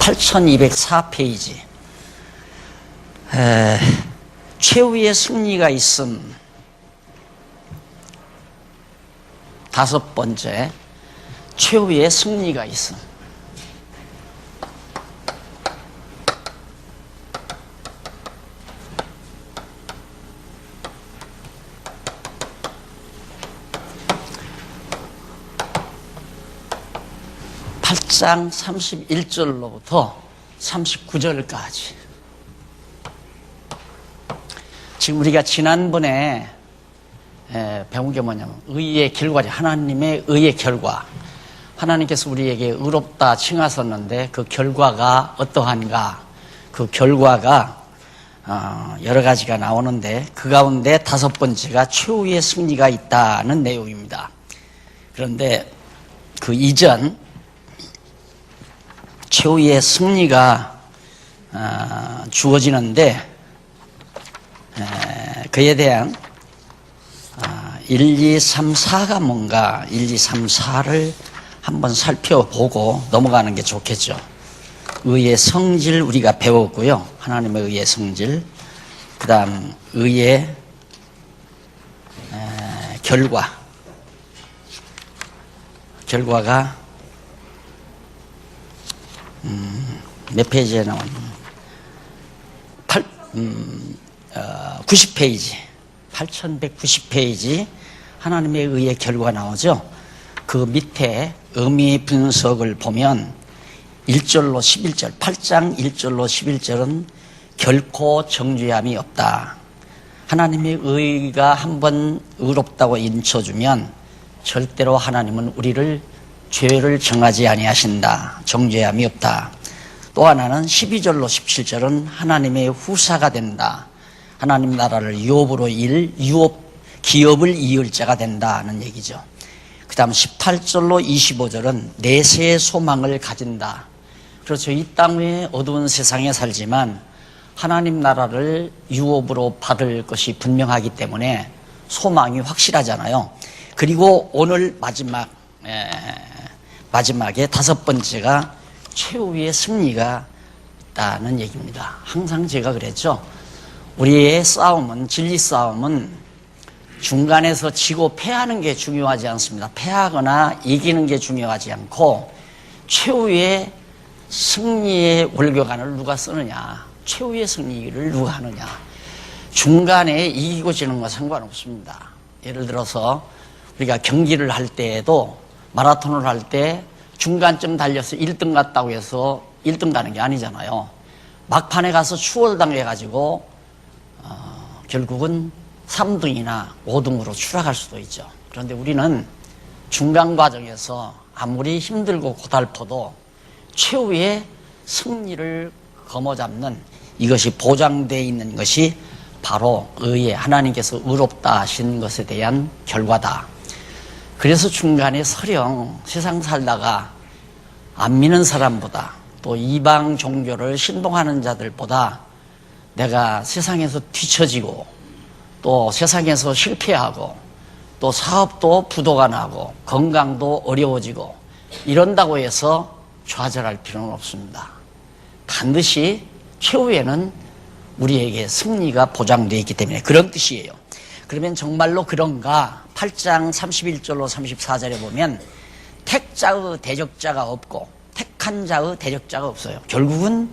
8204페이지. 최후의 승리가 있음. 다섯 번째, 최후의 승리가 있음. 팔장 31절로부터 39절까지. 지금 우리가 지난번에 배운 게 뭐냐면 의의 결과죠. 하나님의 의의 결과. 하나님께서 우리에게 의롭다 칭하셨는데 그 결과가 어떠한가. 그 결과가 여러 가지가 나오는데 그 가운데 다섯 번째가 최후의 승리가 있다는 내용입니다. 그런데 그 이전 최후의 승리가 주어지는데 그에 대한 1, 2, 3, 4가 뭔가 1, 2, 3, 4를 한번 살펴보고 넘어가는 게 좋겠죠. 의의 성질 우리가 배웠고요. 하나님의 의의 성질, 그 다음 의의 결과가 몇 페이지에 나왔나? 90페이지, 8190페이지 하나님의 의의 결과 나오죠. 그 밑에 의미 분석을 보면 1절로 11절, 8장 1절로 11절은 결코 정죄함이 없다. 하나님의 의가 한번 의롭다고 인쳐주면 절대로 하나님은 우리를 죄를 정하지 아니하신다. 정죄함이 없다. 또 하나는 12절로 17절은 하나님의 후사가 된다. 하나님 나라를 유업으로 기업을 이을 자가 된다는 얘기죠. 그 다음 18절로 25절은 내세의 소망을 가진다. 그렇죠. 이 땅의 어두운 세상에 살지만 하나님 나라를 유업으로 받을 것이 분명하기 때문에 소망이 확실하잖아요. 그리고 오늘 마지막에 다섯 번째가 최후의 승리가 있다는 얘기입니다. 항상 제가 그랬죠. 우리의 싸움은, 진리 싸움은 중간에서 지고 패하는 게 중요하지 않습니다. 패하거나 이기는 게 중요하지 않고 최후의 승리의 월교관을 누가 쓰느냐, 최후의 승리를 누가 하느냐. 중간에 이기고 지는 건 상관없습니다. 예를 들어서 우리가 경기를 할 때에도 마라톤을 할 때 중간쯤 달려서 1등 갔다고 해서 1등 가는 게 아니잖아요. 막판에 가서 추월당해가지고 결국은 3등이나 5등으로 추락할 수도 있죠. 그런데 우리는 중간 과정에서 아무리 힘들고 고달퍼도 최후의 승리를 거머잡는 이것이 보장되어 있는 것이 바로 의의 하나님께서 의롭다 하신 것에 대한 결과다. 그래서 중간에 설령 세상 살다가 안 믿는 사람보다 또 이방 종교를 신봉하는 자들보다 내가 세상에서 뒤처지고 또 세상에서 실패하고 또 사업도 부도가 나고 건강도 어려워지고 이런다고 해서 좌절할 필요는 없습니다. 반드시 최후에는 우리에게 승리가 보장되어 있기 때문에 그런 뜻이에요. 그러면 정말로 그런가? 8장 31절로 34절에 보면 택자의 대적자가 없고 택한 자의 대적자가 없어요. 결국은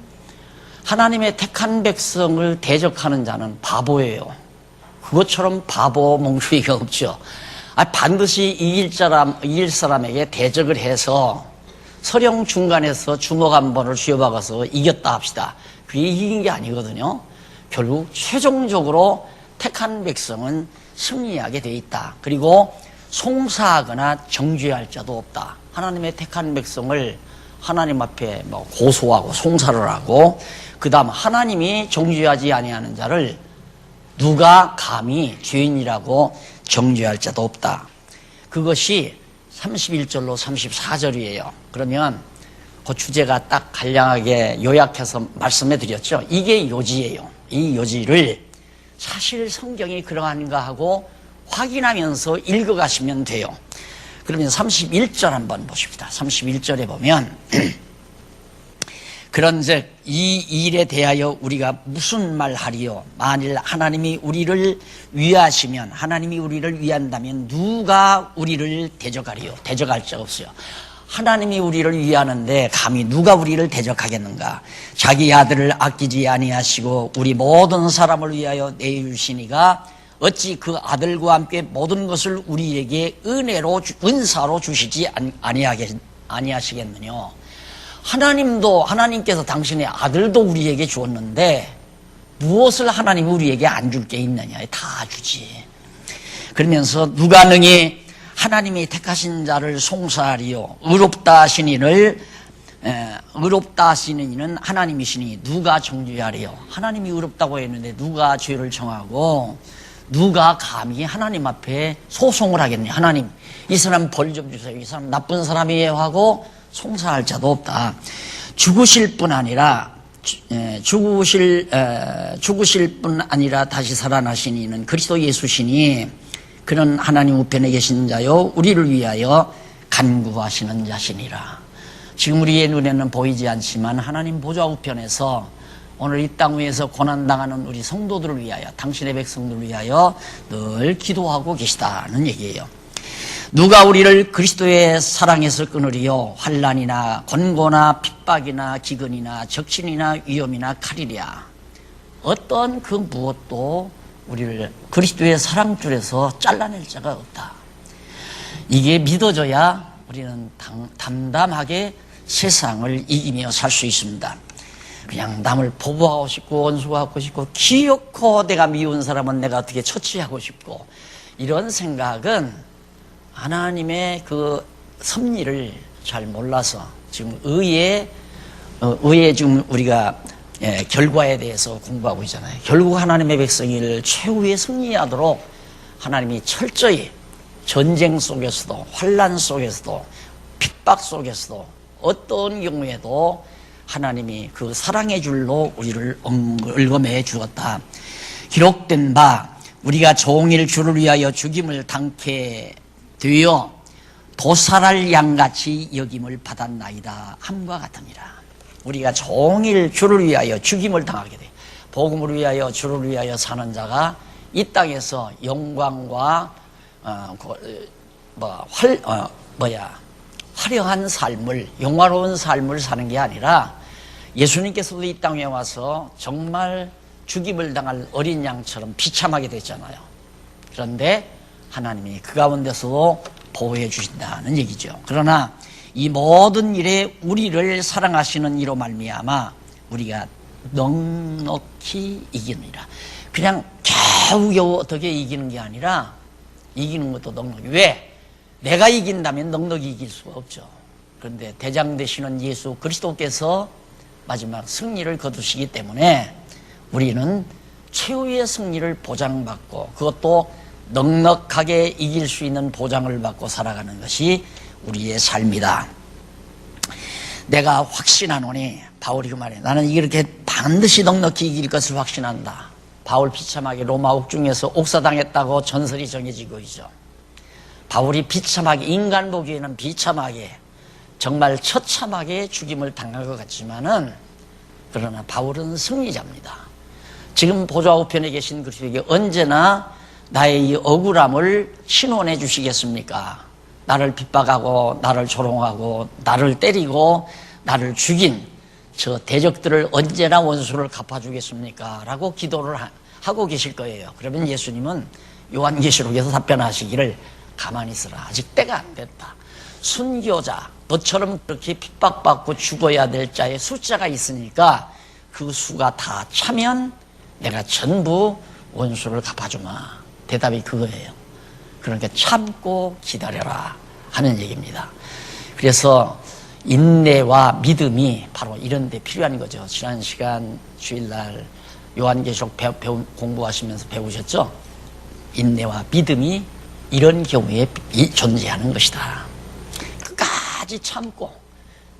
하나님의 택한 백성을 대적하는 자는 바보예요. 그것처럼 바보 몽쉘이가 없죠. 반드시 이길 사람에게 대적을 해서 설령 중간에서 주먹 한 번을 쥐어박아서 이겼다 합시다. 그게 이긴 게 아니거든요. 결국 최종적으로 택한 백성은 승리하게 돼 있다. 그리고 송사하거나 정죄할 자도 없다. 하나님의 택한 백성을 하나님 앞에 고소하고 송사를 하고 그 다음 하나님이 정죄하지 아니하는 자를 누가 감히 죄인이라고 정죄할 자도 없다. 그것이 31절로 34절이에요. 그러면 그 주제가 딱 간략하게 요약해서 말씀해 드렸죠. 이게 요지예요. 이 요지를 사실 성경이 그러한가 하고 확인하면서 읽어가시면 돼요. 그러면 31절 한번 보십시다. 31절에 보면 그런즉 이 일에 대하여 우리가 무슨 말하리요? 만일 하나님이 우리를 위하시면, 하나님이 우리를 위한다면 누가 우리를 대적하리요? 대적할 자 없어요. 하나님이 우리를 위하는데 감히 누가 우리를 대적하겠는가? 자기 아들을 아끼지 아니하시고 우리 모든 사람을 위하여 내주시니가 어찌 그 아들과 함께 모든 것을 우리에게 은혜로 은사로 주시지 아니하시겠느냐? 하나님께서 당신의 아들도 우리에게 주었는데 무엇을 하나님이 우리에게 안 줄 게 있느냐? 다 주지. 그러면서 누가 능히 하나님이 택하신 자를 송사하리요? 의롭다 하시는 이는 하나님이시니 누가 정죄하리요? 하나님이 의롭다고 했는데 누가 죄를 정하고 누가 감히 하나님 앞에 소송을 하겠냐? 하나님, 이 사람 벌 좀 주세요. 이 사람 나쁜 사람이에요 하고 송사할 자도 없다. 죽으실 뿐 아니라 다시 살아나신 이는 그리스도 예수시니 그는 하나님 우편에 계신 자요 우리를 위하여 간구하시는 자시니라. 지금 우리의 눈에는 보이지 않지만 하나님 보좌 우편에서 오늘 이 땅 위에서 고난당하는 우리 성도들을 위하여, 당신의 백성들을 위하여 늘 기도하고 계시다는 얘기예요. 누가 우리를 그리스도의 사랑에서 끊으리요? 환난이나 권고나 핍박이나 기근이나 적신이나 위험이나 칼이랴. 어떤 그 무엇도 우리를 그리스도의 사랑줄에서 잘라낼 자가 없다. 이게 믿어져야 우리는 담담하게 세상을 이기며 살 수 있습니다. 그냥 남을 보복하고 싶고 원수하고 싶고 기어코 내가 미운 사람은 내가 어떻게 처치하고 싶고 이런 생각은 하나님의 그 섭리를 잘 몰라서 지금 의의 지금 우리가 결과에 대해서 공부하고 있잖아요. 결국 하나님의 백성을 최후의 승리하도록 하나님이 철저히 전쟁 속에서도 환난 속에서도 핍박 속에서도 어떤 경우에도 하나님이 그 사랑의 줄로 우리를 얽어매 주었다. 기록된 바 우리가 종일 주를 위하여 죽임을 당케 되어 도살할 양같이 여김을 받았나이다 함과 같으니라. 우리가 종일 주를 위하여 죽임을 당하게 돼. 복음을 위하여 주를 위하여 사는 자가 이 땅에서 영광과 화려한 삶을, 영화로운 삶을 사는 게 아니라 예수님께서도 이 땅에 와서 정말 죽임을 당할 어린 양처럼 비참하게 됐잖아요. 그런데 하나님이 그 가운데서도 보호해 주신다는 얘기죠. 그러나 이 모든 일에 우리를 사랑하시는 이로 말미암아 우리가 넉넉히 이기느니라. 그냥 겨우겨우 어떻게 이기는 게 아니라 이기는 것도 넉넉히. 왜? 내가 이긴다면 넉넉히 이길 수가 없죠. 그런데 대장 되시는 예수 그리스도께서 마지막 승리를 거두시기 때문에 우리는 최후의 승리를 보장받고 그것도 넉넉하게 이길 수 있는 보장을 받고 살아가는 것이 우리의 삶이다. 내가 확신하노니, 바울이 그 말해, 나는 이렇게 반드시 넉넉히 이길 것을 확신한다. 바울 비참하게 로마 옥중에서 옥사당했다고 전설이 정해지고 있죠. 바울이 비참하게, 인간 보기에는 비참하게, 정말 처참하게 죽임을 당할 것 같지만은 그러나 바울은 승리자입니다. 지금 보좌 우편에 계신 그리스도에게 언제나 나의 이 억울함을 신원해 주시겠습니까? 나를 핍박하고 나를 조롱하고 나를 때리고 나를 죽인 저 대적들을 언제나 원수를 갚아주겠습니까? 라고 기도를 하고 계실 거예요. 그러면 예수님은 요한계시록에서 답변하시기를 가만히 있어라. 아직 때가 안 됐다. 순교자, 너처럼 그렇게 핍박받고 죽어야 될 자의 숫자가 있으니까 그 수가 다 차면 내가 전부 원수를 갚아주마. 대답이 그거예요. 그러니까 참고 기다려라 하는 얘기입니다. 그래서 인내와 믿음이 바로 이런 데 필요한 거죠. 지난 시간 주일날 요한계시록 공부하시면서 배우셨죠? 인내와 믿음이 이런 경우에 존재하는 것이다. 끝까지 참고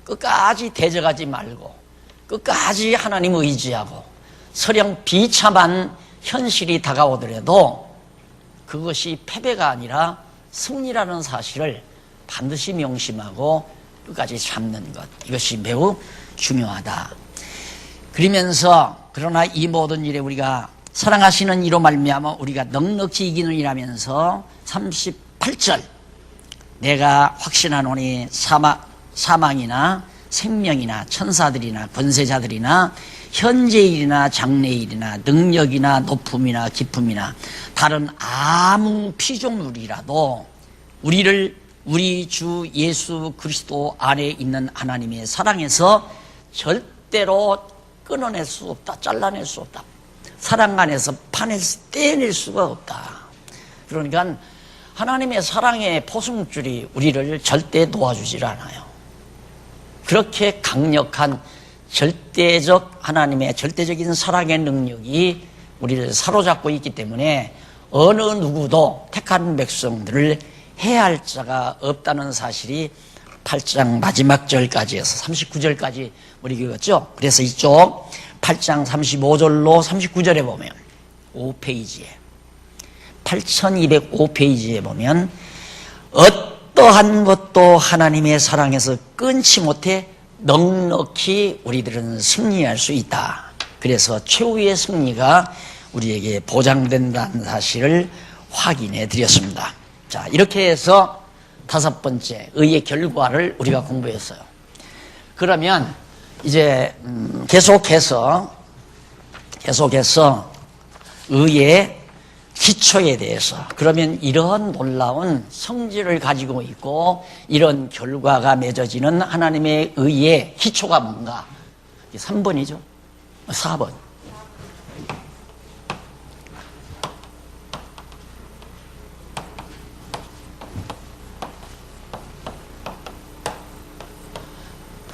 끝까지 대적하지 말고 끝까지 하나님 의지하고 설령 비참한 현실이 다가오더라도 그것이 패배가 아니라 승리라는 사실을 반드시 명심하고 끝까지 참는 것, 이것이 매우 중요하다 그러면서 그러나 이 모든 일에 우리가 사랑하시는 이로 말미암아 우리가 넉넉히 이기는 이라면서 38절 내가 확신하노니 사망이나 생명이나 천사들이나 권세자들이나 현재일이나 장래일이나 능력이나 높음이나 깊음이나 다른 아무 피조물이라도 우리를 우리 주 예수 그리스도 안에 있는 하나님의 사랑에서 절대로 끊어낼 수 없다. 잘라낼 수 없다. 사랑 안에서 떼낼 수가 없다. 그러니까 하나님의 사랑의 포승줄이 우리를 절대 놓아주질 않아요. 그렇게 강력한 하나님의 절대적인 사랑의 능력이 우리를 사로잡고 있기 때문에 어느 누구도 택한 백성들을 해할 자가 없다는 사실이 8장 마지막 절까지 해서 39절까지 우리 읽었죠. 그래서 이쪽 8장 35절로 39절에 보면 5페이지에 8205페이지에 보면 어떠한 것도 하나님의 사랑에서 끊지 못해 넉넉히 우리들은 승리할 수 있다. 그래서 최후의 승리가 우리에게 보장된다는 사실을 확인해 드렸습니다. 자, 이렇게 해서 5번째 의의 결과를 우리가 공부했어요. 그러면 이제 계속해서 의의 기초에 대해서, 그러면 이런 놀라운 성질을 가지고 있고 이런 결과가 맺어지는 하나님의 의의 기초가 뭔가? 3번이죠. 4번.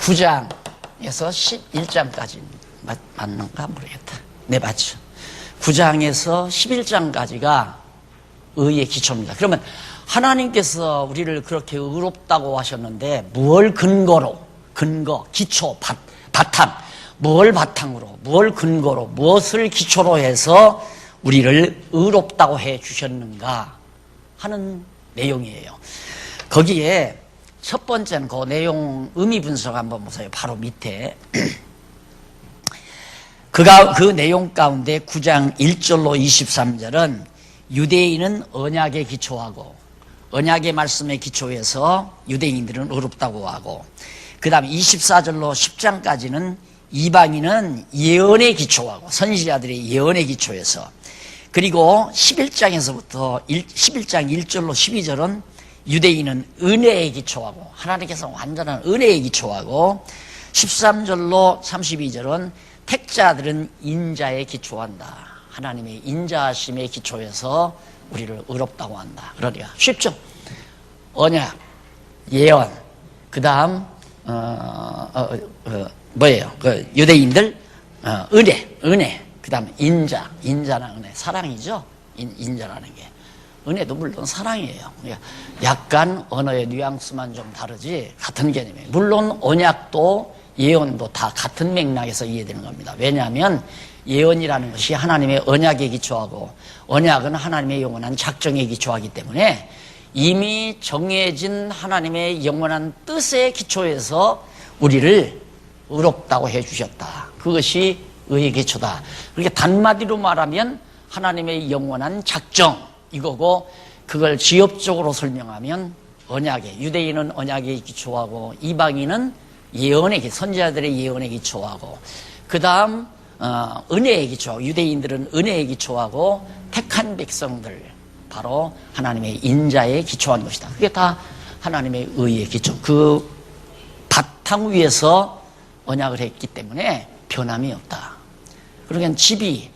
(9장에서) (11장까지) 맞는가 모르겠다. 네, 맞죠. 9장에서 11장까지가 의의 기초입니다. 그러면 하나님께서 우리를 그렇게 의롭다고 하셨는데 무엇 근거로, 기초, 바탕, 무엇 바탕으로, 무엇 근거로, 무엇을 기초로 해서 우리를 의롭다고 해 주셨는가 하는 내용이에요. 거기에 첫 번째는 그 내용 의미 분석 한번 보세요. 바로 밑에 그 내용 가운데 9장 1절로 23절은 유대인은 언약에 기초하고 언약의 말씀에 기초해서 유대인들은 의롭다고 하고, 그 다음에 24절로 10장까지는 이방인은 예언에 기초하고 선지자들의 예언에 기초해서, 그리고 11장에서부터 11장 1절로 12절은 유대인은 은혜에 기초하고 하나님께서 완전한 은혜에 기초하고, 13절로 32절은 택자들은 인자에 기초한다. 하나님의 인자하심에 기초해서 우리를 의롭다고 한다. 그러니까 쉽죠? 언약, 예언, 그 다음 뭐예요? 유대인들 은혜, 그 다음 인자나 은혜, 사랑이죠. 인자라는 게. 은혜도 물론 사랑이에요. 그러니까 약간 언어의 뉘앙스만 좀 다르지 같은 개념이에요. 물론 언약도 예언도 다 같은 맥락에서 이해되는 겁니다. 왜냐하면 예언이라는 것이 하나님의 언약에 기초하고 언약은 하나님의 영원한 작정에 기초하기 때문에 이미 정해진 하나님의 영원한 뜻에 기초해서 우리를 의롭다고 해주셨다. 그것이 의의 기초다. 그렇게 단마디로 말하면 하나님의 영원한 작정 이거고, 그걸 지엽적으로 설명하면 언약에, 유대인은 언약에 기초하고 이방인은 예언에, 선지자들의 예언에 기초하고, 그 다음 은혜에 기초하고, 유대인들은 은혜에 기초하고, 택한 백성들 바로 하나님의 인자에 기초한 것이다. 그게 다 하나님의 의의 기초, 그 바탕 위에서 언약을 했기 때문에 변함이 없다. 그러니까 집이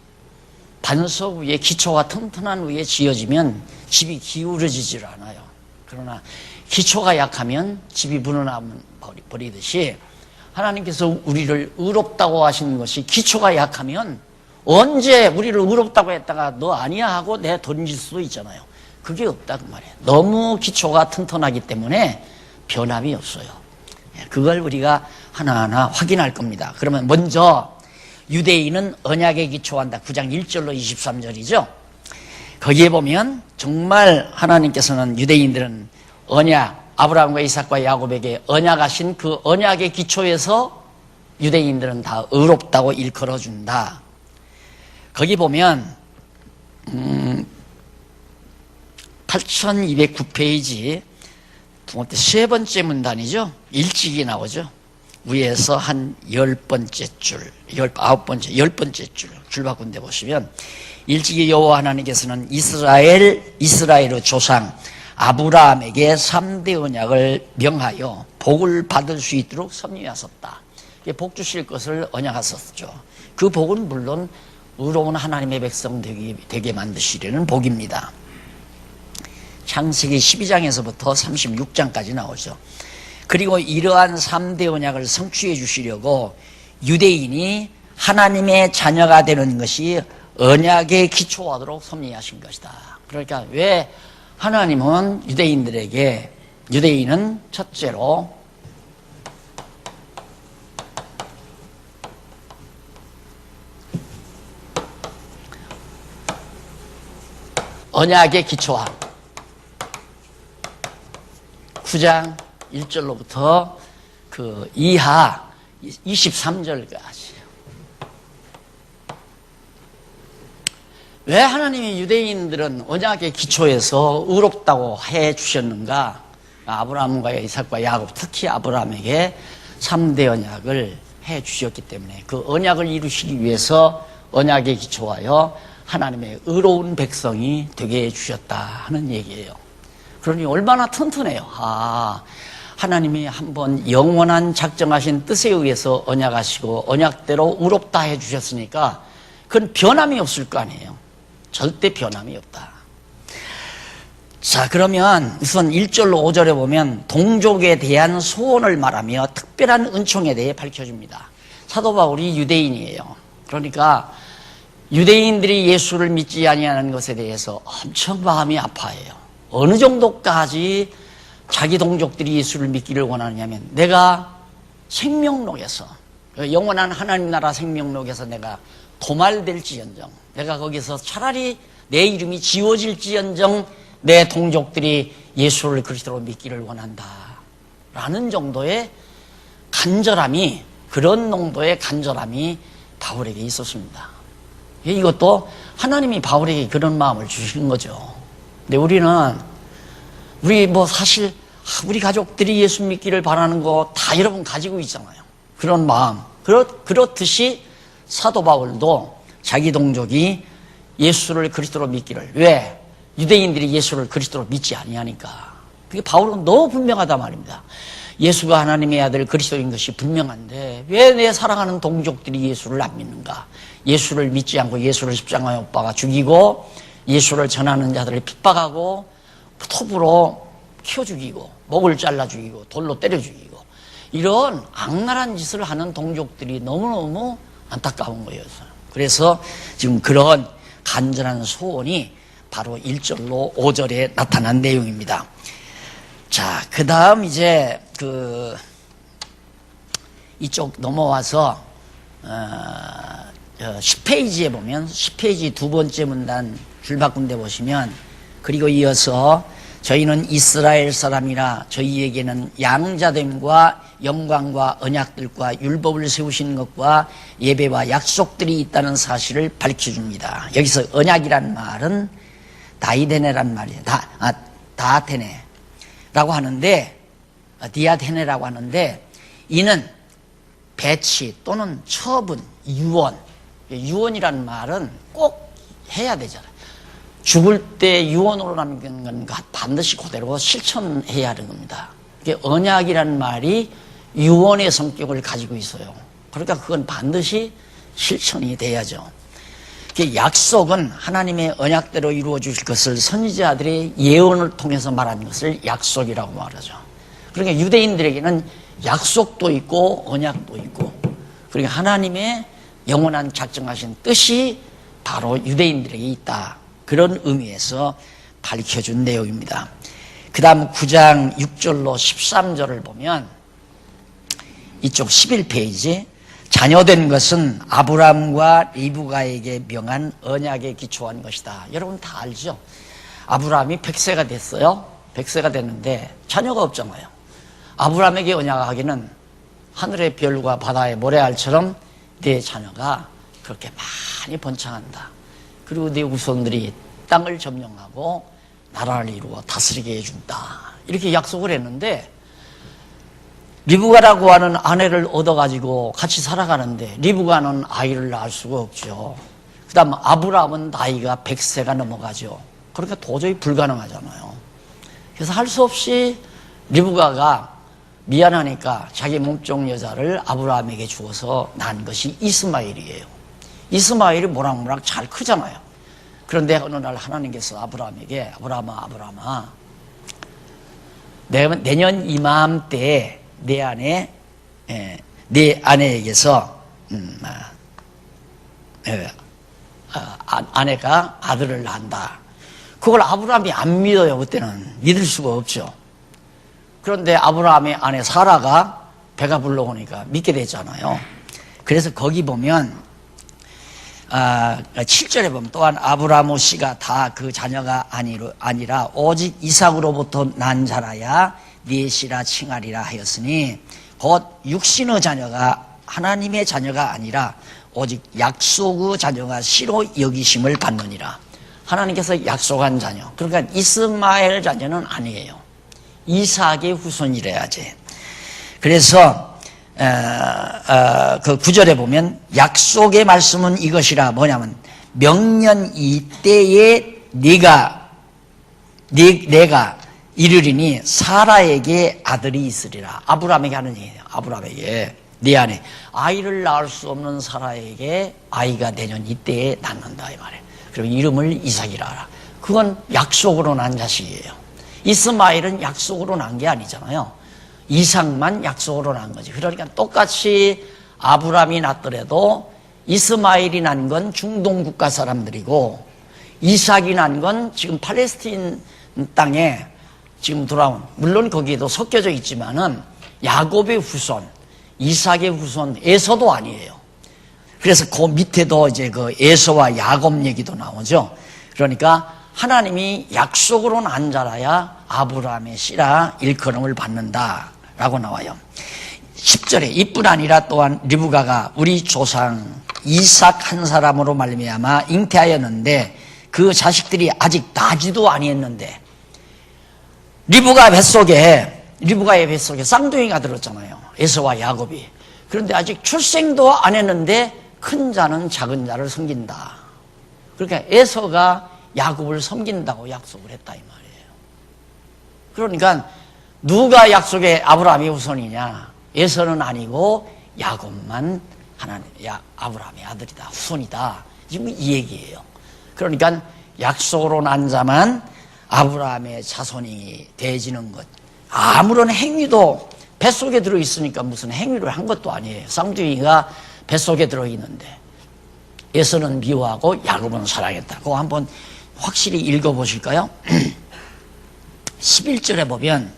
반석 위에, 기초가 튼튼한 위에 지어지면 집이 기울어지질 않아요. 그러나 기초가 약하면 집이 무너져 버리듯이 하나님께서 우리를 의롭다고 하시는 것이 기초가 약하면 언제 우리를 의롭다고 했다가 너 아니야 하고 내 던질 수도 있잖아요. 그게 없다고 말이에요. 너무 기초가 튼튼하기 때문에 변함이 없어요. 그걸 우리가 하나하나 확인할 겁니다. 그러면 먼저 유대인은 언약에 기초한다. 9장 1절로 23절이죠. 거기에 보면 정말 하나님께서는 유대인들은 언약, 아브라함과 이삭과 야곱에게 언약하신 그 언약의 기초에서 유대인들은 다 의롭다고 일컬어준다. 거기 보면 8209페이지 세 번째 문단이죠. 일찍이 나오죠. 위에서 한 10번째 줄, 10번째 줄 바꾼 데 보시면 일찍이 여호와 하나님께서는 이스라엘의 조상 아브라함에게 3대 언약을 명하여 복을 받을 수 있도록 섭리하셨다. 복 주실 것을 언약하셨죠. 그 복은 물론 의로운 하나님의 백성 되게 만드시려는 복입니다. 창세기 12장에서부터 36장까지 나오죠. 그리고 이러한 3대 언약을 성취해 주시려고 유대인이 하나님의 자녀가 되는 것이 언약에 기초하도록 섭리하신 것이다. 그러니까 왜 하나님은 유대인은 첫째로 언약의 기초함 9장 1절로부터 그 이하 23절까지 왜 하나님이 유대인들은 언약의 기초에서 의롭다고 해 주셨는가? 아브라함과 이삭과 야곱, 특히 아브라함에게 3대 언약을 해 주셨기 때문에 그 언약을 이루시기 위해서 언약에 기초하여 하나님의 의로운 백성이 되게 해 주셨다 하는 얘기예요. 그러니 얼마나 튼튼해요. 하나님이 한번 영원한 작정하신 뜻에 의해서 언약하시고 언약대로 의롭다 해 주셨으니까 그건 변함이 없을 거 아니에요. 절대 변함이 없다. 자, 그러면 우선 1절로 5절에 보면 동족에 대한 소원을 말하며 특별한 은총에 대해 밝혀줍니다. 사도 바울이 유대인이에요. 그러니까 유대인들이 예수를 믿지 아니하는 것에 대해서 엄청 마음이 아파해요. 어느 정도까지 자기 동족들이 예수를 믿기를 원하느냐면 내가 생명록에서 영원한 하나님 나라 생명록에서 내가 도말될지언정 내가 거기서 차라리 내 이름이 지워질지언정 내 동족들이 예수를 그리스도로 믿기를 원한다 라는 정도의 간절함이 그런 농도의 간절함이 바울에게 있었습니다. 이것도 하나님이 바울에게 그런 마음을 주신 거죠. 근데 우리 사실 우리 가족들이 예수 믿기를 바라는 거 다 여러분 가지고 있잖아요. 그런 마음. 그렇듯이 사도 바울도 자기 동족이 예수를 그리스도로 믿기를 왜? 유대인들이 예수를 그리스도로 믿지 아니하니까. 그게 바울은 너무 분명하단 말입니다. 예수가 하나님의 아들 그리스도인 것이 분명한데 왜 내 사랑하는 동족들이 예수를 안 믿는가? 예수를 믿지 않고 예수를 십자가에 못 박아 죽이고 예수를 전하는 자들을 핍박하고 톱으로 키워 죽이고 목을 잘라 죽이고 돌로 때려 죽이고 이런 악랄한 짓을 하는 동족들이 너무너무 안타까운 거예요. 그래서 지금 그런 간절한 소원이 바로 1절로 5절에 나타난 내용입니다. 자, 그 다음 이제 이쪽 넘어와서 10페이지에 보면 10페이지 두 번째 문단 줄 바꾼 데 보시면 그리고 이어서 저희는 이스라엘 사람이라 저희에게는 양자됨과 영광과 언약들과 율법을 세우신 것과 예배와 약속들이 있다는 사실을 밝혀줍니다. 여기서 언약이란 말은 다이데네란 말이에요. 다테네라고 하는데 디아테네라고 하는데 이는 배치 또는 처분, 유언. 유언이란 말은 꼭 해야 되잖아요. 죽을 때 유언으로 남긴 건 반드시 그대로 실천해야 하는 겁니다. 언약이란 말이 유언의 성격을 가지고 있어요. 그러니까 그건 반드시 실천이 돼야죠. 약속은 하나님의 언약대로 이루어 주실 것을 선지자들의 예언을 통해서 말하는 것을 약속이라고 말하죠. 그러니까 유대인들에게는 약속도 있고 언약도 있고 그러니까 하나님의 영원한 작정하신 뜻이 바로 유대인들에게 있다. 그런 의미에서 밝혀준 내용입니다. 그 다음 9장 6절로 13절을 보면 이쪽 11페이지 자녀된 것은 아브라함과 리브가에게 명한 언약에 기초한 것이다. 여러분 다 알죠? 아브라함이 100세가 됐어요. 100세가 됐는데 자녀가 없잖아요. 아브라함에게 언약하기는 하늘의 별과 바다의 모래알처럼 내 자녀가 그렇게 많이 번창한다. 그리고 내 후손들이 땅을 점령하고 나라를 이루어 다스리게 해준다. 이렇게 약속을 했는데 리브가라고 하는 아내를 얻어가지고 같이 살아가는데 리브가는 아이를 낳을 수가 없죠. 그 다음 아브라함은 나이가 100세가 넘어가죠. 그러니까 도저히 불가능하잖아요. 그래서 할 수 없이 리브가가 미안하니까 자기 몸종 여자를 아브라함에게 주어서 낳은 것이 이스마엘이에요. 이스마엘이 모락모락 잘 크잖아요. 그런데 어느 날 하나님께서 아브라함에게 아브라함아 내년 이맘때에 내 아내에게서 아내가 아들을 낳는다. 그걸 아브라함이 안 믿어요. 그때는 믿을 수가 없죠. 그런데 아브라함의 아내 사라가 배가 불러오니까 믿게 됐잖아요. 그래서 거기 보면 7절에 보면 또한 아브라함 씨가 다 그 자녀가 아니라 오직 이삭으로부터 난 자라야 네 씨라 칭하리라 하였으니 곧 육신의 자녀가 하나님의 자녀가 아니라 오직 약속의 자녀가 씨로 여기심을 받느니라. 하나님께서 약속한 자녀, 그러니까 이스마엘 자녀는 아니에요. 이삭의 후손이래야지. 그래서 그 9절에 보면 약속의 말씀은 이것이라. 뭐냐면 명년 이때에 내가 이르리니 사라에게 아들이 있으리라. 아브라함에게 하는 얘기예요. 아브라함에게 네 안에 아이를 낳을 수 없는 사라에게 아이가 내년 이때에 낳는다 이 말이에요. 그럼 이름을 이삭이라 하라. 그건 약속으로 난 자식이에요. 이스마엘은 약속으로 난 게 아니잖아요. 이삭만 약속으로 난 거지. 그러니까 똑같이 아브라함이 낳더라도 이스마엘이 난 건 중동 국가 사람들이고 이삭이 난 건 지금 팔레스틴 땅에 지금 돌아온, 물론 거기에도 섞여져 있지만은 야곱의 후손, 이삭의 후손 에서도 아니에요. 그래서 그 밑에도 이제 그 에서와 야곱 얘기도 나오죠. 그러니까 하나님이 약속으로 난 자라야 아브라함의 씨라 일컬음을 받는다라고 나와요. 10절에 이뿐 아니라 또한 리브가가 우리 조상 이삭 한 사람으로 말미암아 잉태하였는데 그 자식들이 아직 나지도 아니했는데 리브가의 뱃속에 쌍둥이가 들었잖아요. 에서와 야곱이. 그런데 아직 출생도 안 했는데 큰 자는 작은 자를 섬긴다. 그러니까 에서가 야곱을 섬긴다고 약속을 했다 이 말이에요. 그러니까 누가 약속의 아브라함의 후손이냐? 에서는 아니고 야곱만 아브라함의 아들이다, 후손이다. 지금 이 얘기예요. 그러니까 약속으로 난 자만 아브라함의 자손이 되어지는 것. 아무런 행위도 뱃속에 들어있으니까 무슨 행위를 한 것도 아니에요. 쌍둥이가 뱃속에 들어있는데 에서는 미워하고 야곱은 사랑했다. 그거 한번 확실히 읽어보실까요? 11절에 보면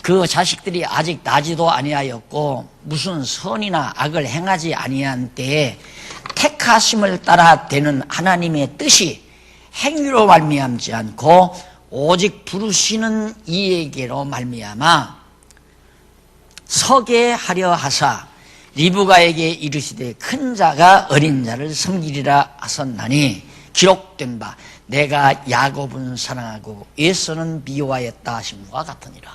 그 자식들이 아직 나지도 아니하였고 무슨 선이나 악을 행하지 아니한 때에 택하심을 따라 되는 하나님의 뜻이 행위로 말미암지 않고 오직 부르시는 이에게로 말미암아 서게 하려 하사 리브가에게 이르시되 큰 자가 어린 자를 섬기리라 하셨나니 기록된 바 내가 야곱은 사랑하고 에서는 미워하였다 하심과 같으니라.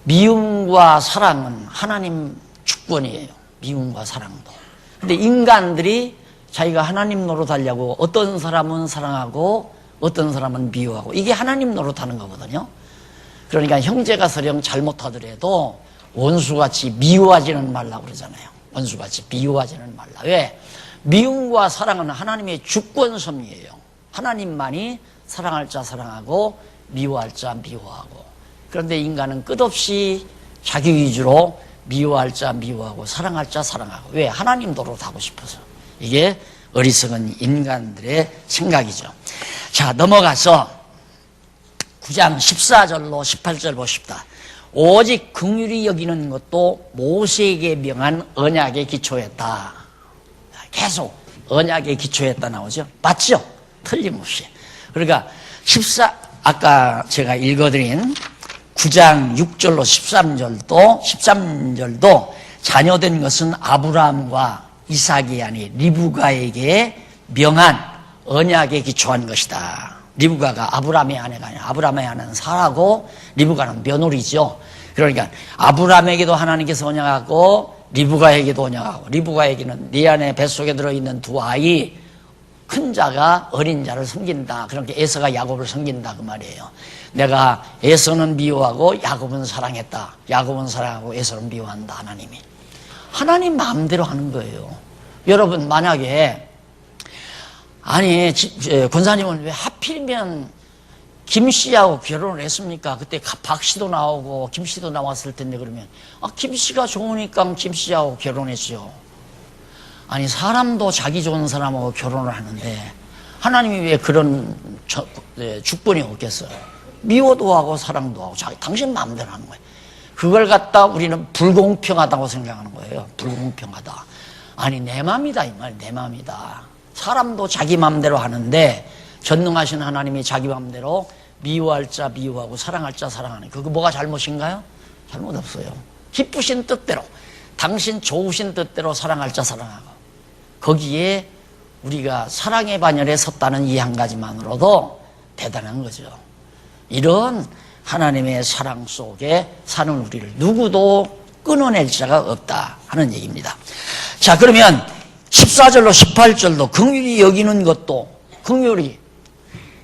미움과 사랑은 하나님 주권이에요. 미움과 사랑도. 근데 인간들이 자기가 하나님 노릇하려고 어떤 사람은 사랑하고 어떤 사람은 미워하고 이게 하나님 노릇하는 거거든요. 그러니까 형제가 서령 잘못하더라도 원수같이 미워하지는 말라고 그러잖아요. 원수같이 미워하지는 말라. 왜? 미움과 사랑은 하나님의 주권 섭리예요. 하나님만이 사랑할 자 사랑하고 미워할 자 미워하고. 그런데 인간은 끝없이 자기 위주로 미워할 자 미워하고 사랑할 자 사랑하고. 왜? 하나님 노릇하고 싶어서. 이게 어리석은 인간들의 생각이죠. 자, 넘어가서 9장 14절로 18절 보십시다. 오직 긍휼히 여기는 것도 모세에게 명한 언약에 기초했다. 계속 언약에 기초했다 나오죠. 맞죠? 틀림없이. 그러니까 아까 제가 읽어드린 9장 6절로 13절도 자녀된 것은 아브라함과 이삭이 아니 리브가에게 명한 언약에 기초한 것이다. 리브가가 아브라함의 아내가 아니라 아브라함의 아내는 사라고 리브가는 며느리죠. 그러니까 아브라함에게도 하나님께서 언약하고 리브가에게도 언약하고, 리브가에게는 네 안에 뱃속에 들어있는 두 아이, 큰 자가 어린 자를 섬긴다. 그렇게 에서가 야곱을 섬긴다 그 말이에요. 내가 에서는 미워하고 야곱은 사랑했다. 야곱은 사랑하고 에서는 미워한다. 하나님 마음대로 하는 거예요. 여러분 만약에 아니 권사님은 왜 하필이면 김씨하고 결혼을 했습니까? 그때 박씨도 나오고 김씨도 나왔을 텐데 그러면 김씨가 좋으니까 김씨하고 결혼했죠. 아니 사람도 자기 좋은 사람하고 결혼을 하는데 하나님이 왜 그런 주권이 없겠어요? 미워도 하고 사랑도 하고 당신 마음대로 하는 거예요. 그걸 갖다 우리는 불공평하다고 생각하는 거예요. 불공평하다. 아니 내 마음이다 이 말, 내 마음이다. 사람도 자기 마음대로 하는데 전능하신 하나님이 자기 마음대로 미워할 자 미워하고 사랑할 자 사랑하는, 그거 뭐가 잘못인가요? 잘못 없어요. 기쁘신 뜻대로, 당신 좋으신 뜻대로 사랑할 자 사랑하고, 거기에 우리가 사랑의 반열에 섰다는 이 한 가지만으로도 대단한 거죠. 이런 하나님의 사랑 속에 사는 우리를 누구도 끊어낼 자가 없다 하는 얘기입니다. 자, 그러면 14절로 18절도 긍휼히 여기는 것도, 긍휼히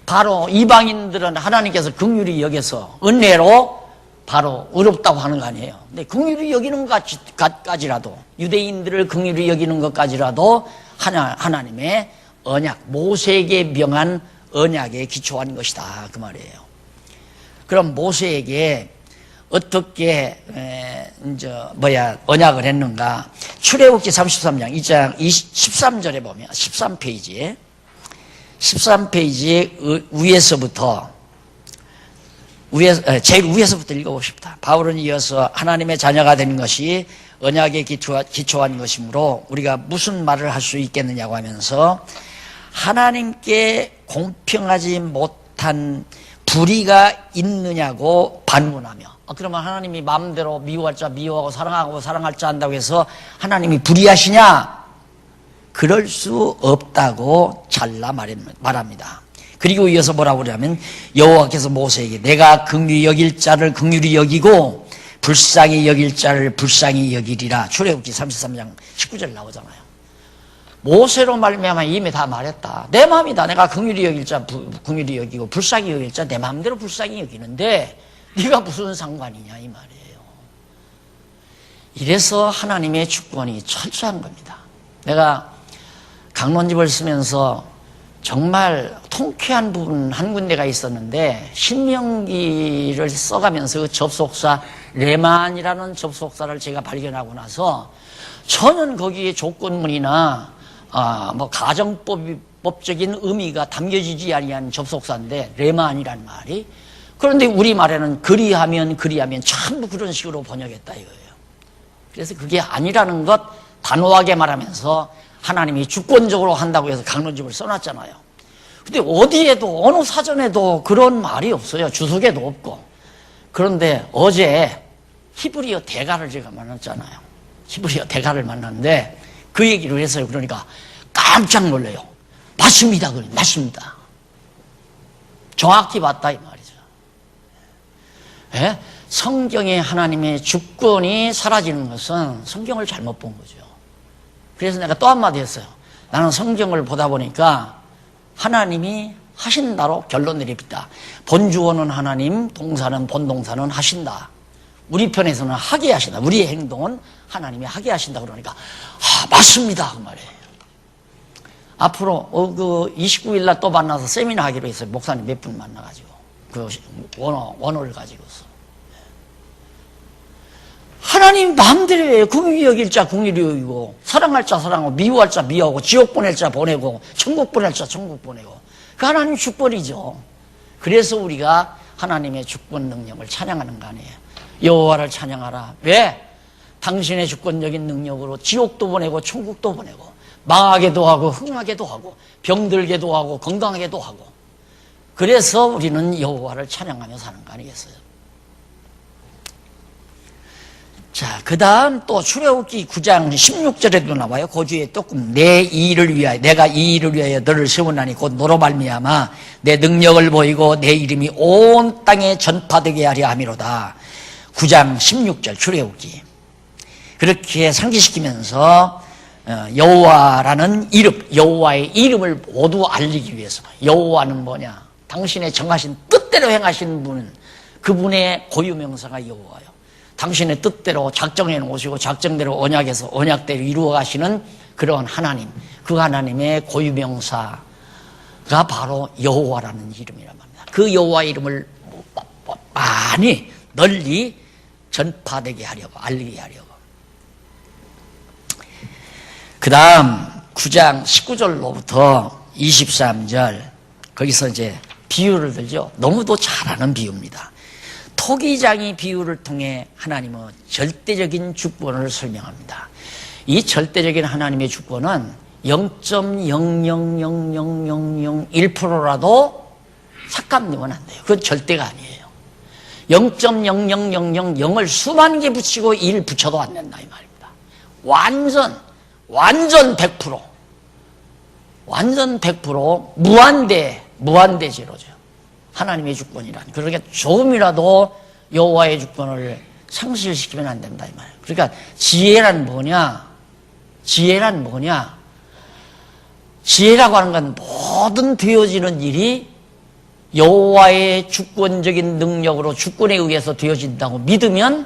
바로 이방인들은 하나님께서 긍휼히 여겨서 은혜로 바로 의롭다고 하는 거 아니에요. 근데 긍휼히 여기는 것까지라도, 유대인들을 긍휼히 여기는 것까지라도 하나님의 언약, 모세에게 명한 언약에 기초한 것이다 그 말이에요. 그럼 모세에게 어떻게 언약을 했는가? 출애굽기 33장 2장 13절에 보면 13페이지에 제일 위에서부터 읽어보고 싶다. 바울은 이어서 하나님의 자녀가 되는 것이 언약에 기초한 것이므로 우리가 무슨 말을 할 수 있겠느냐고 하면서 하나님께 공평하지 못한 불의가 있느냐고 반문하며, 그러면 하나님이 마음대로 미워할 자 미워하고 사랑하고 사랑할 자 한다고 해서 하나님이 불의하시냐? 그럴 수 없다고 잘라 말합니다. 그리고 이어서 뭐라고 그러냐면 여호와께서 모세에게 내가 긍휼히 여길 자를 긍휼히 여기고 불쌍히 여길 자를 불쌍히 여기리라. 출애굽기 33장 19절 나오잖아요. 모세로 말미암아 이미 다 말했다. 내 마음이다. 내가 긍휼히 여길 자 긍휼히 여기고 불쌍히 여길 자 내 마음대로 불쌍히 여기는데 네가 무슨 상관이냐 이 말이에요. 이래서 하나님의 주권이 철저한 겁니다. 내가 강론집을 쓰면서 정말 통쾌한 부분 한 군데가 있었는데, 신명기를 써가면서 그 접속사 레만이라는 접속사를 제가 발견하고 나서 전혀 거기에 조건문이나 가정법적인 의미가 담겨지지 아니한 접속사인데 레만이란 말이, 그런데 우리말에는 그리하면 전부 그런 식으로 번역했다 이거예요. 그래서 그게 아니라는 것 단호하게 말하면서 하나님이 주권적으로 한다고 해서 강론집을 써놨잖아요. 근데 어디에도 어느 사전에도 그런 말이 없어요. 주석에도 없고. 그런데 어제 히브리어 대가를 제가 만났잖아요. 히브리어 대가를 만났는데 그 얘기를 했어요. 그러니까 깜짝 놀래요. 맞습니다. 맞습니다. 정확히 맞다 이 말이죠. 예? 성경에 하나님의 주권이 사라지는 것은 성경을 잘못 본 거죠. 그래서 내가 또 한마디 했어요. 나는 성경을 보다 보니까 하나님이 하신다로 결론 내립니다. 본주어는 하나님, 동사는 본동사는 하신다. 우리 편에서는 하게 하신다. 우리의 행동은 하나님이 하게 하신다. 그러니까 맞습니다 그 말이에요. 앞으로 29일 날 또 만나서 세미나 하기로 했어요. 목사님 몇 분 만나가지고 그 원어를 가지고서. 하나님 마음대로 해요. 긍휼히 여길 자 긍휼히 여기고 사랑할 자 사랑하고 미워할 자 미워하고 지옥 보낼 자 보내고 천국 보낼 자 천국 보내고, 그 하나님 주권이죠. 그래서 우리가 하나님의 주권 능력을 찬양하는 거 아니에요. 여호와를 찬양하라. 왜? 당신의 주권적인 능력으로 지옥도 보내고 천국도 보내고 망하게도 하고 흥하게도 하고 병들게도 하고 건강하게도 하고, 그래서 우리는 여호와를 찬양하며 사는 거 아니겠어요? 자, 그 다음 또 출애굽기 9장 16절에도 나와요. 고주에 조금 내 일을 위하여, 내가 이 일을 위하여 너를 세우나니 곧 너로 말미암아 내 능력을 보이고 내 이름이 온 땅에 전파되게 하려 함이로다. 9장 16절 출애굽기. 그렇게 상기시키면서 여호와라는 이름, 여호와의 이름을 모두 알리기 위해서. 여호와는 뭐냐? 당신의 정하신 뜻대로 행하시는 분은 그분의 고유명사가 여호와요. 당신의 뜻대로 작정해 놓으시고 작정대로 언약에서 언약대로 이루어 가시는 그런 하나님, 그 하나님의 고유명사가 바로 여호와라는 이름이란 말입니다. 그 여호와 이름을 많이 널리 전파되게 하려고, 알리게 하려고. 그 다음 9장 19절로부터 23절, 거기서 이제 비유를 들죠. 너무도 잘 아는 비유입니다. 토기장이 비유를 통해 하나님의 절대적인 주권을 설명합니다. 이 절대적인 하나님의 주권은 0.000001%라도 삭감되면 안 돼요. 그건 절대가 아니에요. 0.00000을 수만 개 붙이고 1 붙여도 안 된다 이 말입니다. 완전 100%. 완전 100% 무한대제로죠. 하나님의 주권이란. 그러니까 조금이라도 여호와의 주권을 상실시키면 안 된다 이 말이에요. 그러니까 지혜란 뭐냐? 지혜라고 하는 건 모든 되어지는 일이 여호와의 주권적인 능력으로 주권에 의해서 되어진다고 믿으면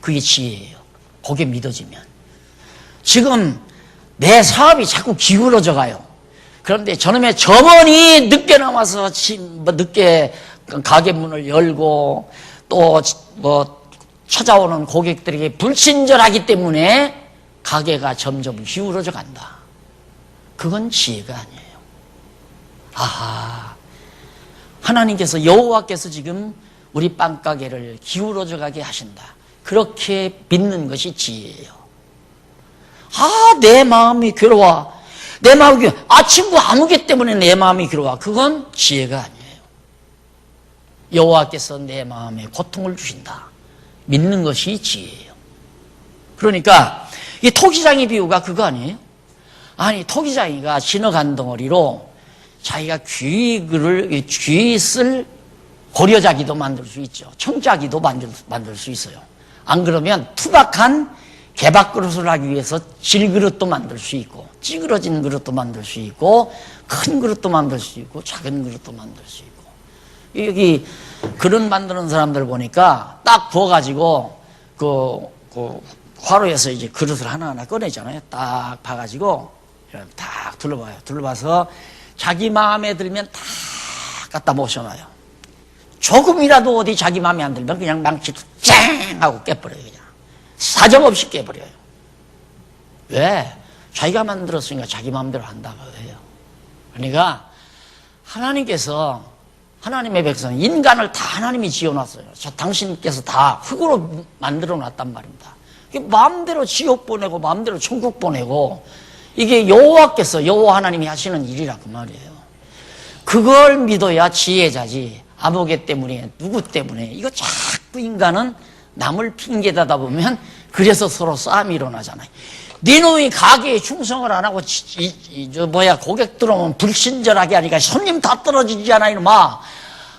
그게 지혜예요. 거기에 믿어지면. 지금 내 사업이 자꾸 기울어져 가요. 그런데 저놈의 점원이 늦게 나와서 늦게 가게 문을 열고 또 찾아오는 고객들에게 불친절하기 때문에 가게가 점점 기울어져 간다. 그건 지혜가 아니에요. 아하, 하나님께서 여호와께서 지금 우리 빵가게를 기울어져 가게 하신다. 그렇게 믿는 것이 지혜예요. 아, 내 마음이 괴로워. 내 마음이 친구 아무개 때문에 내 마음이 괴로워. 그건 지혜가 아니에요. 여호와께서 내 마음에 고통을 주신다. 믿는 것이 지혜예요. 그러니까 이 토기장의 비유가 그거 아니에요? 아니, 토기장이가 진흙한 덩어리로 자기가 귀 쓸 고려자기도 만들 수 있죠. 청자기도 만들 수 있어요. 안 그러면 투박한 개밥그릇을 하기 위해서 질그릇도 만들 수 있고, 찌그러진 그릇도 만들 수 있고, 큰 그릇도 만들 수 있고, 작은 그릇도 만들 수 있고. 여기 그릇 만드는 사람들 보니까 딱 부어가지고 화로에서 이제 그릇을 하나하나 꺼내잖아요. 딱 봐가지고 딱 둘러봐요. 둘러봐서 자기 마음에 들면 다 갖다 모셔놔요. 조금이라도 어디 자기 마음에 안 들면 그냥 망치로 쨍 하고 깨버려요. 그냥 사정없이 깨버려요. 왜? 자기가 만들었으니까 자기 마음대로 한다고 해요. 그러니까 하나님께서, 하나님의 백성, 인간을 다 하나님이 지어놨어요. 당신께서 다 흙으로 만들어 놨단 말입니다. 마음대로 지옥 보내고 마음대로 천국 보내고, 이게 여호와께서, 여호와 하나님이 하시는 일이라고 말이에요. 그걸 믿어야 지혜자지. 아무개 때문에, 누구 때문에. 이거 자꾸 인간은 남을 핑계대다 보면 그래서 서로 싸움이 일어나잖아요. 네 놈이 가게에 충성을 안 하고 고객 들어오면 불친절하게 하니까 손님 다 떨어지지 않아 이놈아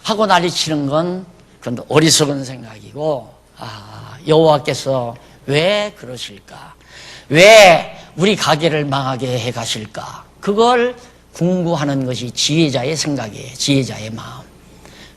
하고 난리치는 건 그건 어리석은 생각이고, 여호와께서 왜 그러실까? 왜 우리 가게를 망하게 해 가실까? 그걸 궁구하는 것이 지혜자의 생각이에요. 지혜자의 마음.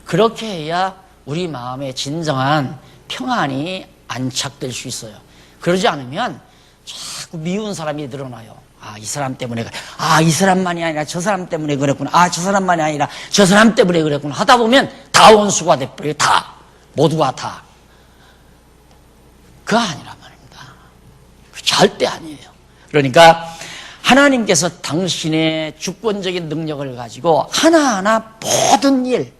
그렇게 해야 우리 마음에 진정한 평안이 안착될 수 있어요. 그러지 않으면 자꾸 미운 사람이 늘어나요. 이 사람 때문에 그래. 이 사람만이 아니라 저 사람 때문에 그랬구나. 저 사람만이 아니라 저 사람 때문에 그랬구나. 하다 보면 다 원수가 돼버려요. 다. 모두가 다. 그거 아니란 말입니다. 절대 아니에요. 그러니까 하나님께서 당신의 주권적인 능력을 가지고 하나하나 모든 일,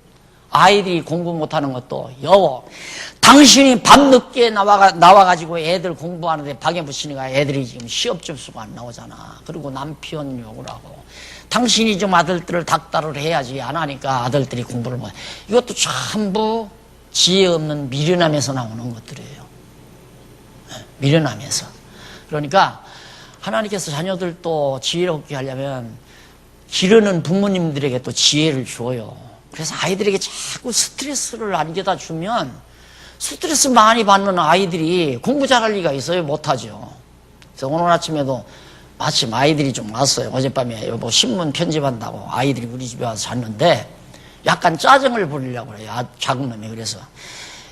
아이들이 공부 못하는 것도 당신이 밤늦게 나와가지고 애들 공부하는데 방해 붙이니까 애들이 지금 시험 점수가 안 나오잖아. 그리고 남편 욕을 하고, 당신이 좀 아들들을 닥달을 해야지 안 하니까 아들들이 공부를 못해. 이것도 전부 지혜 없는 미련함에서 나오는 것들이에요. 미련하면서. 그러니까 하나님께서 자녀들도 지혜롭게 하려면 기르는 부모님들에게 또 지혜를 줘요. 그래서 아이들에게 자꾸 스트레스를 안겨다 주면 스트레스 많이 받는 아이들이 공부 잘할 리가 있어요? 못하죠. 그래서 오늘 아침에도 마침 아이들이 좀 왔어요. 어젯밤에 여보 신문 편집한다고 아이들이 우리 집에 와서 잤는데 약간 짜증을 부리려고 그래요. 작은 놈이. 그래서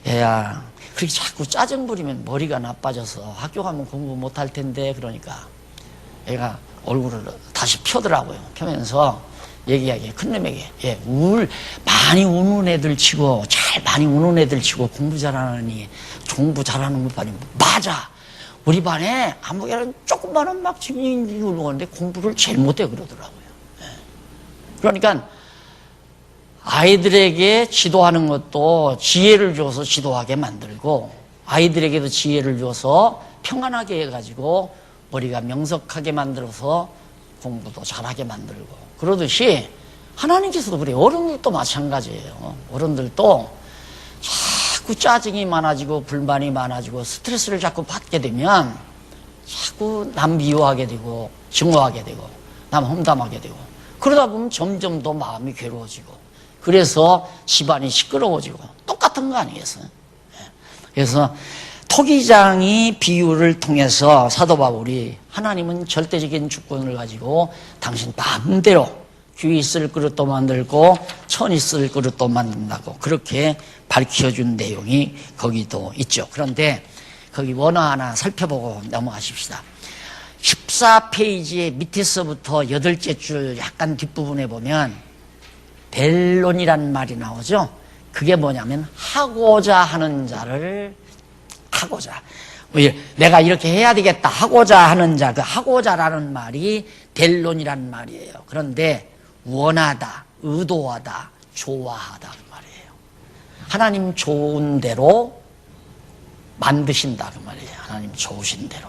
얘야 그렇게 자꾸 짜증 부리면 머리가 나빠져서 학교 가면 공부 못할 텐데. 그러니까 얘가 얼굴을 다시 펴더라고요. 펴면서 얘기하기에 큰 놈에게 많이 우는 애들 치고 많이 우는 애들 치고 공부 잘하느니 공부 잘하는 것 반이 맞아. 우리 반에 아무개는 조금만한 막 지민이 울고 오는데 공부를 제일 못해 그러더라고요. 그러니까 아이들에게 지도하는 것도 지혜를 줘서 지도하게 만들고 아이들에게도 지혜를 줘서 평안하게 해가지고 머리가 명석하게 만들어서 공부도 잘하게 만들고 그러듯이 하나님께서도 그래요. 어른들도 마찬가지예요. 어른들도 자꾸 짜증이 많아지고 불만이 많아지고 스트레스를 자꾸 받게 되면 자꾸 남 미워하게 되고 증오하게 되고 남 험담하게 되고 그러다 보면 점점 더 마음이 괴로워지고 그래서 집안이 시끄러워지고 똑같은 거 아니겠어요? 그래서 토기장이 비유를 통해서 사도 바울이 하나님은 절대적인 주권을 가지고 당신 마음대로 귀 있을 그릇도 만들고 천 있을 그릇도 만든다고 그렇게 밝혀준 내용이 거기도 있죠. 그런데 거기 원어 하나 살펴보고 넘어가십시다. 14페이지의 밑에서부터 8째 줄 약간 뒷부분에 보면 벨론이라는 말이 나오죠. 그게 뭐냐면 하고자 하는 자를 하고자 내가 이렇게 해야 되겠다 하고자 하는 자 그 하고자라는 말이 델론이라는 말이에요. 그런데 원하다, 의도하다, 좋아하다 그 말이에요. 하나님 좋은 대로 만드신다 그 말이에요. 하나님 좋으신 대로.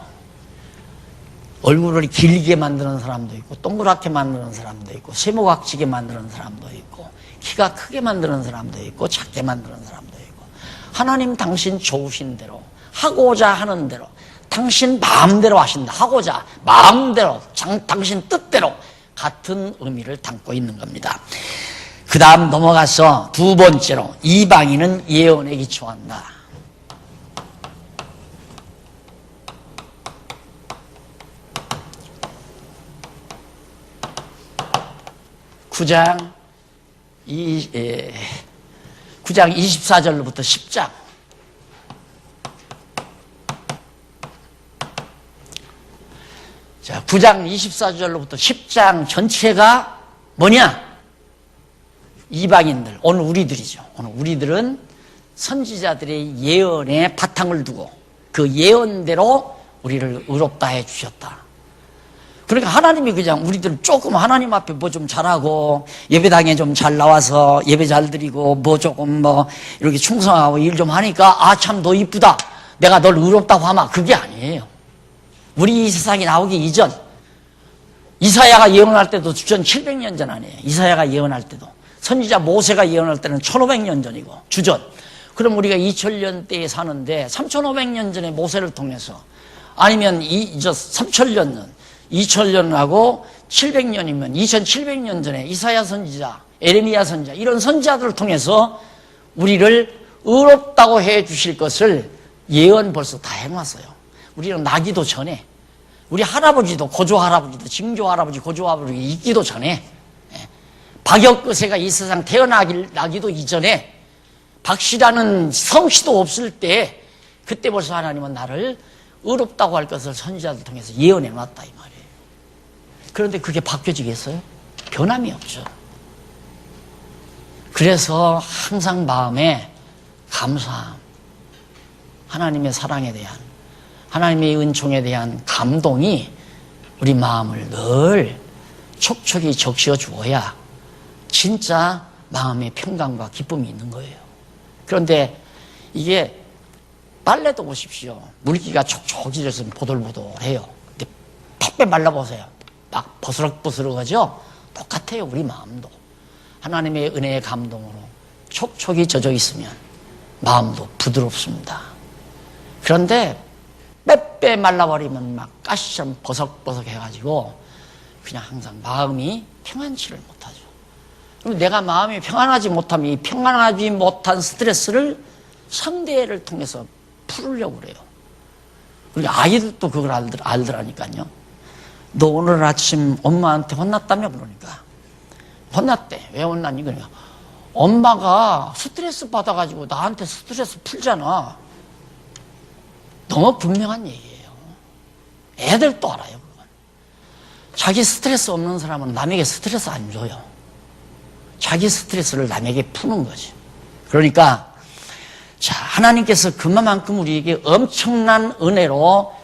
얼굴을 길게 만드는 사람도 있고 동그랗게 만드는 사람도 있고 세모각지게 만드는 사람도 있고 키가 크게 만드는 사람도 있고 작게 만드는 사람도 있고 하나님 당신 좋으신 대로 하고자 하는 대로 당신 마음대로 하신다. 하고자 마음대로 당신 뜻대로 같은 의미를 담고 있는 겁니다. 그 다음 넘어가서 두 번째로 이방인은 예언에 기초한다. 구장 24절로부터 10장 자, 9장 24절로부터 10장 전체가 뭐냐? 이방인들, 오늘 우리들이죠. 오늘 우리들은 선지자들의 예언에 바탕을 두고 그 예언대로 우리를 의롭다 해 주셨다. 그러니까 하나님이 그냥 우리들 조금 하나님 앞에 뭐 좀 잘하고 예배당에 좀 잘 나와서 예배 잘 드리고 뭐 조금 뭐 이렇게 충성하고 일 좀 하니까 아 참 너 이쁘다 내가 널 의롭다고 하마 그게 아니에요. 우리 이 세상에 나오기 이전 이사야가 예언할 때도 주전 700년 전 아니에요. 이사야가 예언할 때도 선지자 모세가 예언할 때는 1500년 전이고 주전. 그럼 우리가 2000년대에 사는데 3500년 전에 모세를 통해서 아니면 3000년 전 2000년하고 700년이면 2700년 전에 이사야 선지자, 에레미야 선지자 이런 선지자들을 통해서 우리를 의롭다고 해 주실 것을 예언 벌써 다 해놨어요. 우리는 나기도 전에 우리 할아버지도 고조할아버지도 징조할아버지 고조할아버지 있기도 전에 박역거세가 이 세상 태어나기도 이전에 박씨라는 성씨도 없을 때 그때 벌써 하나님은 나를 의롭다고 할 것을 선지자들 통해서 예언해 놨다 이 말이에요. 그런데 그게 바뀌어지겠어요? 변함이 없죠. 그래서 항상 마음에 감사함, 하나님의 사랑에 대한 하나님의 은총에 대한 감동이 우리 마음을 늘 촉촉이 적셔 주어야 진짜 마음의 평강과 기쁨이 있는 거예요. 그런데 이게 빨래도 보십시오. 물기가 촉촉해져서 보들보들해요. 근데 팩빼 말라보세요. 막 버스럭버스럭하죠? 똑같아요. 우리 마음도. 하나님의 은혜의 감동으로 촉촉이 젖어 있으면 마음도 부드럽습니다. 그런데 빼빼 말라버리면 막 가시처럼 버석버석 해가지고 그냥 항상 마음이 평안치를 못하죠. 그럼 내가 마음이 평안하지 못하면 이 평안하지 못한 스트레스를 상대를 통해서 풀으려고 그래요. 우리 아이들도 그걸 알더라니까요. 너 오늘 아침 엄마한테 혼났다며? 그러니까 혼났대. 왜 혼났니? 그러니까 엄마가 스트레스 받아가지고 나한테 스트레스 풀잖아. 너무 분명한 얘기예요. 애들도 알아요. 그건. 자기 스트레스 없는 사람은 남에게 스트레스 안 줘요. 자기 스트레스를 남에게 푸는 거지. 그러니까 자, 하나님께서 그만큼 우리에게 엄청난 은혜로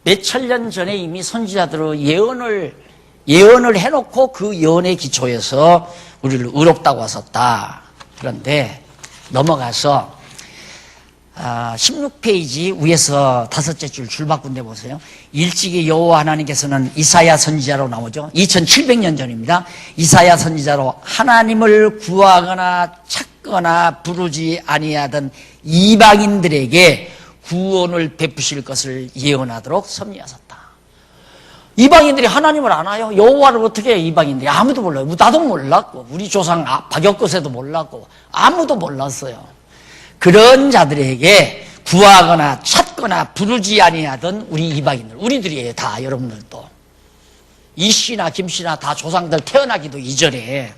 몇천 년 전에 이미 선지자들의 예언을 해놓고 그 예언의 기초에서 우리를 의롭다고 하셨다. 그런데 넘어가서 16페이지 위에서 다섯째 줄 바꾼데 보세요. 일찍이 여호와 하나님께서는 이사야 선지자로 나오죠. 2700년 전입니다. 이사야 선지자로 하나님을 구하거나 찾거나 부르지 아니하던 이방인들에게 구원을 베푸실 것을 예언하도록 섭리하셨다. 이방인들이 하나님을 아나요? 여호와를 어떻게 해요? 이방인들이 아무도 몰라요. 나도 몰랐고 우리 조상 박역거세도 몰랐고 아무도 몰랐어요. 그런 자들에게 구하거나 찾거나 부르지 아니하던 우리 이방인들, 우리들이에요. 다 여러분들도 이씨나 김씨나 다 조상들 태어나기도 이전에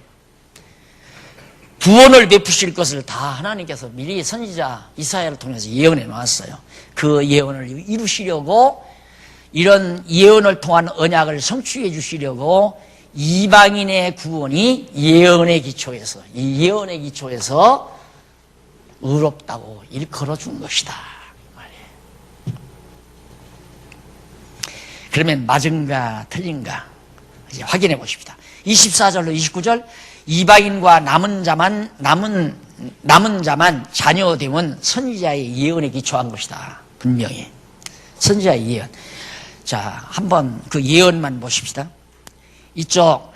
구원을 베푸실 것을 다 하나님께서 미리 선지자 이사야를 통해서 예언해 놓았어요. 그 예언을 이루시려고 이런 예언을 통한 언약을 성취해 주시려고 이방인의 구원이 예언의 기초에서 이 예언의 기초에서 의롭다고 일컬어 준 것이다. 그러면 맞은가 틀린가 이제 확인해 보십시다. 24절로 29절 이방인과 남은 자만 자녀됨은 선지자의 예언에 기초한 것이다. 분명히 선지자의 예언. 자, 한번 그 예언만 보십시다. 이쪽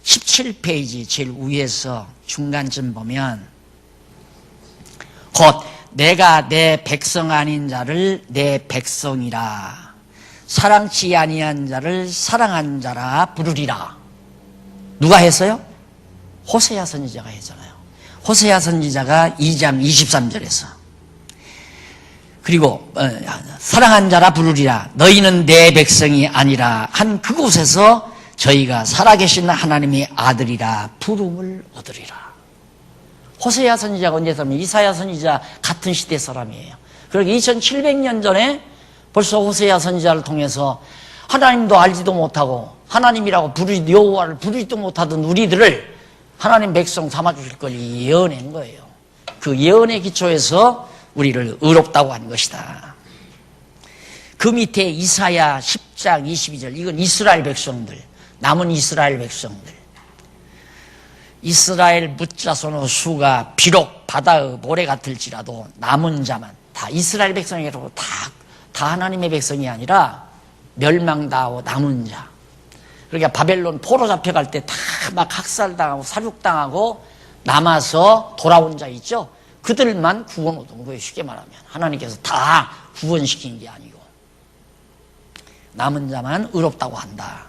17페이지 제일 위에서 중간쯤 보면 곧 내가 내 백성 아닌 자를 내 백성이라 사랑치 아니한 자를 사랑한 자라 부르리라. 누가 했어요? 호세아 선지자가 했잖아요. 호세아 선지자가 2장 23절에서 그리고 사랑한 자라 부르리라 너희는 내 백성이 아니라 한 그곳에서 저희가 살아계신 하나님의 아들이라 부름을 얻으리라. 호세아 선지자가 언제 사람이에요? 이사야 선지자 같은 시대 사람이에요. 그러니까 2700년 전에 벌써 호세아 선지자를 통해서 하나님도 알지도 못하고 하나님이라고 여호와를 부르지도 못하던 우리들을 하나님 백성 삼아주실 걸 예언한 거예요. 그 예언의 기초에서 우리를 의롭다고 한 것이다. 그 밑에 이사야 10장 22절 이건 이스라엘 백성들, 남은 이스라엘 백성들. 이스라엘 뭇자손의 수가 비록 바다의 모래 같을지라도 남은 자만 다 이스라엘 백성이라고 다 하나님의 백성이 아니라 멸망당하고 남은 자. 그러니까 바벨론 포로 잡혀갈 때 다 막 학살당하고 살육당하고 남아서 돌아온 자 있죠? 그들만 구원 얻은 거예요. 쉽게 말하면 하나님께서 다 구원시킨 게 아니고 남은 자만 의롭다고 한다.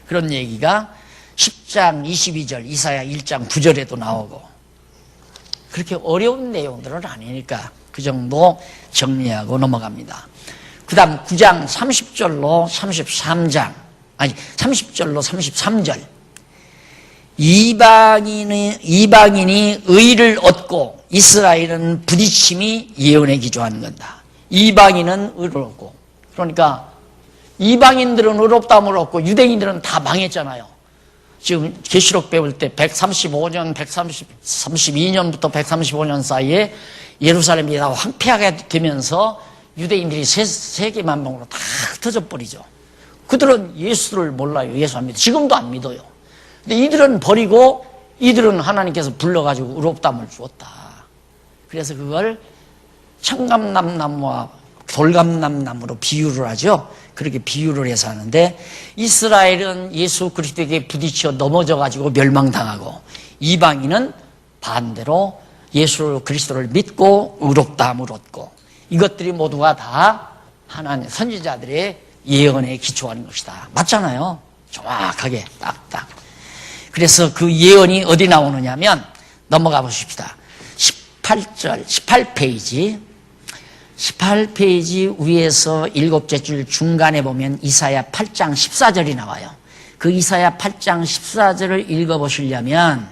그런 얘기가 10장 22절 이사야 1장 9절에도 나오고 그렇게 어려운 내용들은 아니니까 그 정도 정리하고 넘어갑니다. 그 다음 9장 30절로 33장 30절로 33절 이방인이 의를 얻고 이스라엘은 부딪힘이 예언에 기초하는 건다. 이방인은 의를 얻고 그러니까 이방인들은 의롭다함을 얻고 유대인들은 다 망했잖아요. 지금 계시록 배울 때 132년부터 135년 사이에 예루살렘이 다 황폐하게 되면서 유대인들이 세계만방으로 다 흩어져 버리죠. 그들은 예수를 몰라요. 예수 안 믿어요. 지금도 안 믿어요. 근데 이들은 버리고 이들은 하나님께서 불러가지고 의롭다함을 주었다. 그래서 그걸 청감남나무와 돌감남나무로 비유를 하죠. 그렇게 비유를 해서 하는데 이스라엘은 예수 그리스도에게 부딪혀 넘어져가지고 멸망당하고 이방인은 반대로 예수 그리스도를 믿고 의롭다함을 얻고 이것들이 모두가 다 하나님 선지자들의 예언에 기초하는 것이다. 맞잖아요. 정확하게 딱딱. 그래서 그 예언이 어디 나오느냐면 넘어가 보십시다. 18페이지 18페이지 위에서 7째 줄 중간에 보면 이사야 8장 14절이 나와요. 그 이사야 8장 14절을 읽어보시려면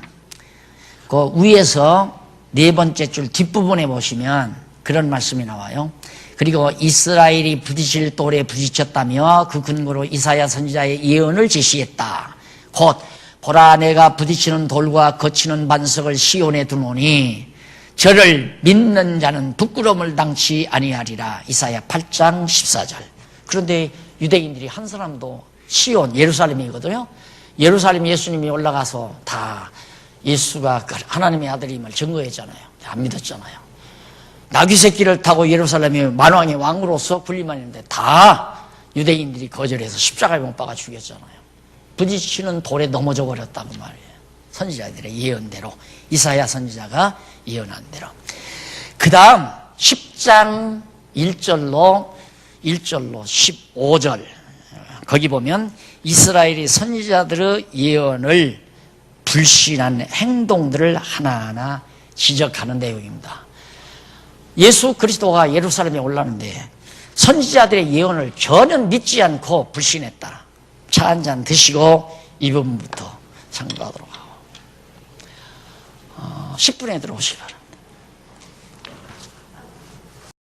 그 위에서 4번째 줄 뒷부분에 보시면 그런 말씀이 나와요. 그리고 이스라엘이 부딪힐 돌에 부딪혔다며 그 근거로 이사야 선지자의 예언을 제시했다. 곧 보라 내가 부딪히는 돌과 거치는 반석을 시온에 두노니 저를 믿는 자는 부끄러움을 당치 아니하리라. 이사야 8장 14절. 그런데 유대인들이 한 사람도 시온, 예루살렘이거든요. 예루살렘 예수님이 올라가서 다 예수가 하나님의 아들임을 증거했잖아요. 안 믿었잖아요. 나귀 새끼를 타고 예루살렘에 만왕의 왕으로서 군림만 했는데 다 유대인들이 거절해서 십자가에 못 박아 죽였잖아요. 부딪히는 돌에 넘어져 버렸다고 말이에요. 선지자들의 예언대로, 이사야 선지자가 예언한 대로. 그 다음 10장 1절로 15절 거기 보면 이스라엘이 선지자들의 예언을 불신한 행동들을 하나하나 지적하는 내용입니다. 예수 그리스도가 예루살렘에 올라오는데 선지자들의 예언을 전혀 믿지 않고 불신했다. 차 한 잔 드시고 이 부분부터 상고하도록 하고 10분에 들어오시기 바랍니다.